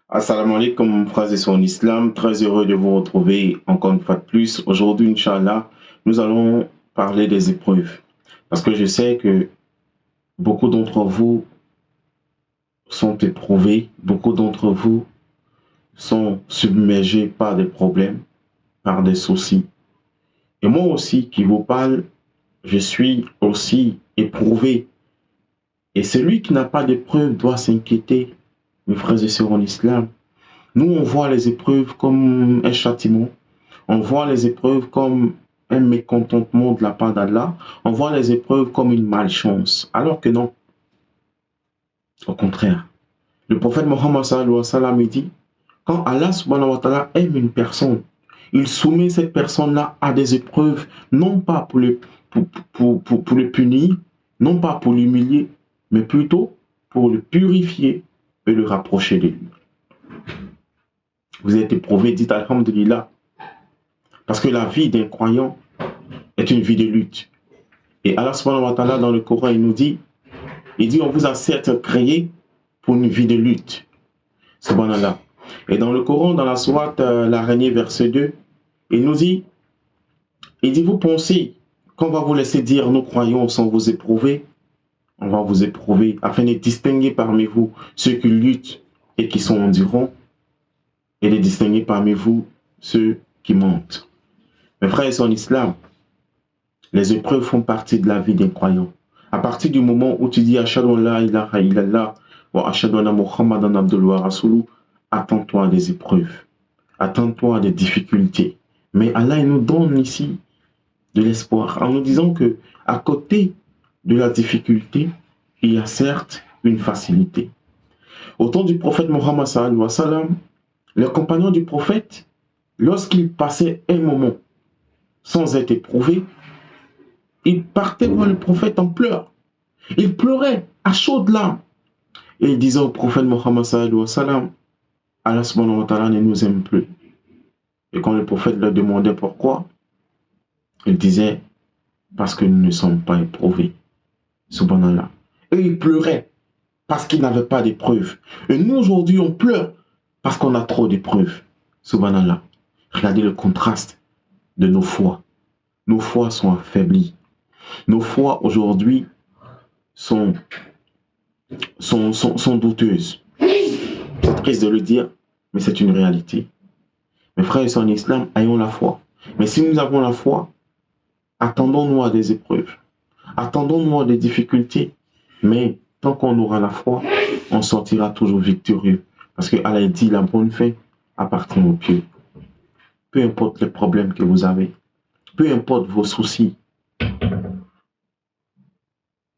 Assalamu alaikum, frères et sœurs en islam. Très heureux de vous retrouver encore une fois de plus. Aujourd'hui, Inch'Allah, nous allons parler des épreuves. Parce que je sais que beaucoup d'entre vous sont éprouvés, beaucoup d'entre vous sont submergés par des problèmes, par des soucis. Et moi aussi, qui vous parle, je suis aussi éprouvé. Et celui qui n'a pas d'épreuve doit s'inquiéter, mes frères et sœurs en islam. Nous, on voit les épreuves comme un châtiment. On voit les épreuves comme un mécontentement de la part d'Allah. On voit les épreuves comme une malchance. Alors que non. Au contraire. Le prophète Mohammed sallallahu alayhi wa sallam dit, quand Allah subhanahu wa ta'ala aime une personne, il soumet cette personne-là à des épreuves, non pas pour le punir, non pas pour l'humilier, mais plutôt pour le purifier et le rapprocher de lui. Vous êtes éprouvé, dites Alhamdulillah. Parce que la vie d'un croyant est une vie de lutte. Et Allah subhanahu wa ta'ala dans le Coran, il dit, on vous a certes créé pour une vie de lutte. Subhanallah. Et dans le Coran, dans la sourate l'araignée, verset 2, il dit, vous pensez qu'on va vous laisser dire nous croyons sans vous éprouver? On va vous éprouver afin de distinguer parmi vous ceux qui luttent et qui sont endurants et de distinguer parmi vous ceux qui mentent. Mes frères et sœurs en islam, les épreuves font partie de la vie d'un croyant. À partir du moment où tu dis Ashhadu an la ilaha illallah wa ashhadu anna Muhammadan abduhu wa rasuluhu, attends-toi à des épreuves, attends-toi à des difficultés. Mais Allah il nous donne ici de l'espoir en nous disant que à côté de la difficulté, il y a certes une facilité. Au temps du prophète Mohammed sallallahu alayhi wa sallam, les compagnons du prophète, lorsqu'ils passaient un moment sans être éprouvés, ils partaient voir le prophète en pleurs. Ils pleuraient à chaudes larmes. Et ils disaient au prophète Mohammed sallallahu alayhi wa sallam, Allah subhanahu wa ta'ala ne nous aime plus. Et quand le prophète leur demandait pourquoi, il disait, parce que nous ne sommes pas éprouvés. Subhanallah. Et ils pleuraient parce qu'ils n'avaient pas d'épreuves. Et nous aujourd'hui, on pleure parce qu'on a trop d'épreuves. Subhanallah. Regardez le contraste de nos foi. Nos foi sont affaiblies. Nos foi aujourd'hui sont douteuses. C'est triste de le dire, mais c'est une réalité. Mes frères et sœurs en islam, ayons la foi. Mais si nous avons la foi, attendons-nous à des épreuves. Attendons-nous à des difficultés. Mais tant qu'on aura la foi, on sortira toujours victorieux. Parce que Allah dit, la bonne fin appartient au pieux. Peu importe les problèmes que vous avez, peu importe vos soucis,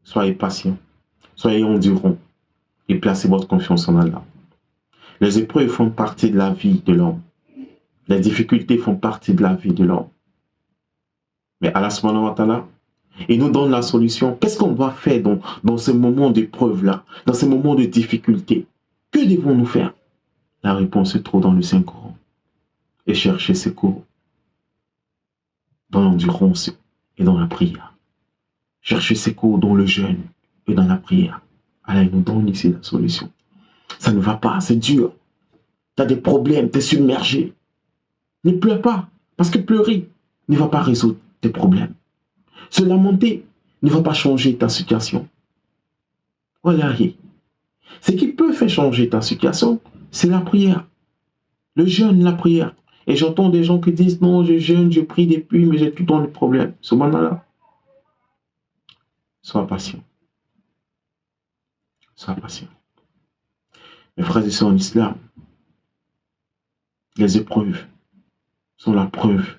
soyez patient, soyez endurants et placez votre confiance en Allah. Les épreuves font partie de la vie de l'homme. Les difficultés font partie de la vie de l'homme. Mais Allah subhanahu wa ta'ala, il nous donne la solution. Qu'est-ce qu'on doit faire dans ces moments d'épreuve-là, dans ces moments de difficulté? Que devons-nous faire? La réponse se trouve dans le Saint-Coran. Et chercher secours dans l'endurance et dans la prière. Chercher secours dans le jeûne et dans la prière. Allah il nous donne ici la solution. Ça ne va pas, c'est dur. Tu as des problèmes, tu es submergé. Ne pleure pas, parce que pleurer ne va pas résoudre tes problèmes. Se lamenter ne va pas changer ta situation. Voilà. Ce qui peut faire changer ta situation, c'est la prière. Le jeûne, la prière. Et j'entends des gens qui disent, non, je jeûne, je prie depuis, mais j'ai tout le temps des problèmes. Subhanallah. Sois patient. Sois patient. Mes frères et sœurs en islam, les épreuves sont la preuve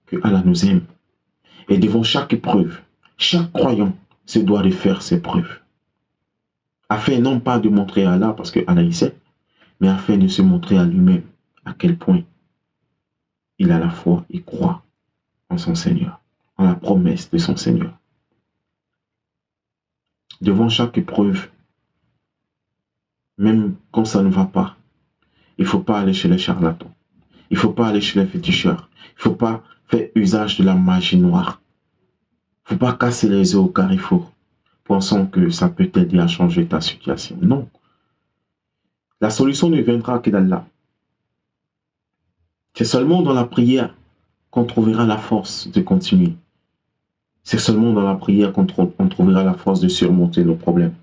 que Allah nous aime. Et devant chaque épreuve, chaque croyant se doit de faire ses preuves. Afin non pas de montrer à Allah, parce que Allah il sait, mais afin de se montrer à lui-même à quel point il a la foi et croit en son Seigneur, en la promesse de son Seigneur. Devant chaque épreuve, même quand ça ne va pas, il ne faut pas aller chez les charlatans. Il ne faut pas aller chez les féticheurs. Il ne faut pas faire usage de la magie noire. Il ne faut pas casser les œufs au carrefour, pensant que ça peut t'aider à changer ta situation. Non. La solution ne viendra que d'Allah. C'est seulement dans la prière qu'on trouvera la force de continuer. C'est seulement dans la prière qu'on trouvera la force de surmonter nos problèmes.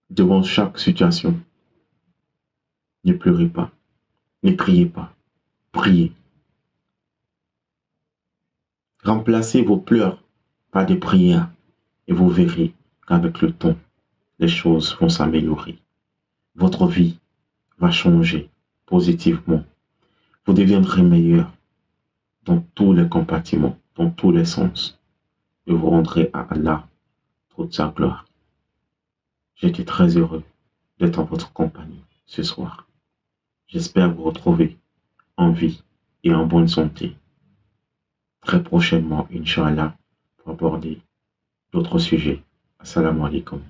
Devant chaque situation, ne pleurez pas, ne criez pas, priez. Remplacez vos pleurs par des prières et vous verrez qu'avec le temps, les choses vont s'améliorer. Votre vie va changer positivement. Vous deviendrez meilleur dans tous les compartiments, dans tous les sens. Et vous rendrez à Allah toute sa gloire. J'étais très heureux d'être en votre compagnie ce soir. J'espère vous retrouver en vie et en bonne santé très prochainement, Inch'Allah, pour aborder d'autres sujets. Assalamu alaikum.